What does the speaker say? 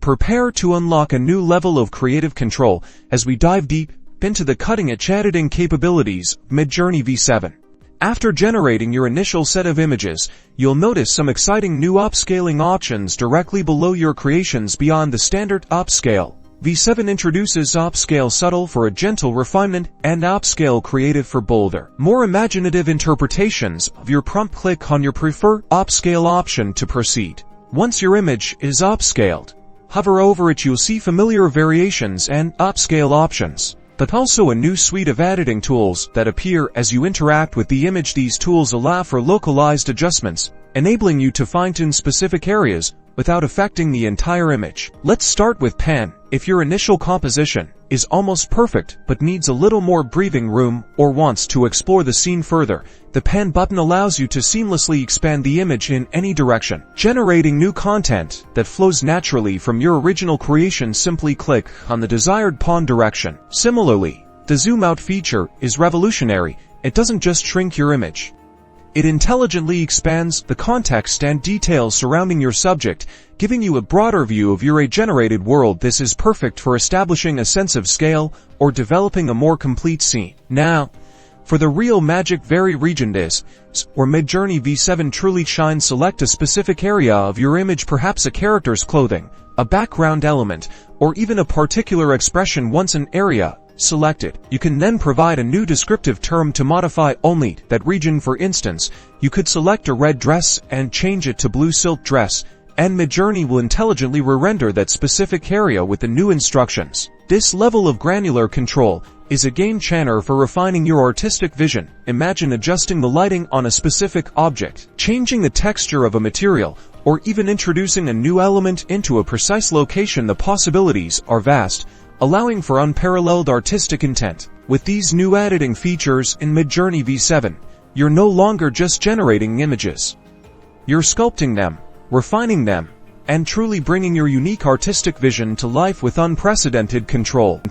Prepare to unlock a new level of creative control as we dive deep into the cutting-edge editing capabilities of Midjourney V7. After generating your initial set of images, you'll notice some exciting new upscaling options directly below your creations beyond the standard Upscale. V7 introduces Upscale Subtle for a gentle refinement and Upscale Creative for bolder, more imaginative interpretations of your prompt. Click on your preferred Upscale option to proceed. Once your image is upscaled, hover over it. You'll see familiar variations and Upscale options, but also a new suite of editing tools that appear as you interact with the image. These tools allow for localized adjustments, enabling you to fine-tune specific areas without affecting the entire image. Let's start with pen. If your initial composition is almost perfect but needs a little more breathing room or wants to explore the scene further, the pen button allows you to seamlessly expand the image in any direction, generating new content that flows naturally from your original creation. Simply click on the desired pen direction. Similarly, the zoom out feature is revolutionary. It doesn't just shrink your image. It intelligently expands the context and details surrounding your subject, giving you a broader view of your generated world. This is perfect for establishing a sense of scale or developing a more complete scene. Now, for the real magic, very region is where Midjourney V7 truly shines. Select a specific area of your image, perhaps a character's clothing, a background element, or even a particular expression. Once an area selected, you can then provide a new descriptive term to modify only that region. For instance, you could select a red dress and change it to blue silk dress, and Midjourney will intelligently re-render that specific area with the new instructions. This level of granular control is a game changer for refining your artistic vision. Imagine adjusting the lighting on a specific object, changing the texture of a material, or even introducing a new element into a precise location. The possibilities are vast, allowing for unparalleled artistic intent. With these new editing features in Midjourney V7, you're no longer just generating images. You're sculpting them, refining them, and truly bringing your unique artistic vision to life with unprecedented control.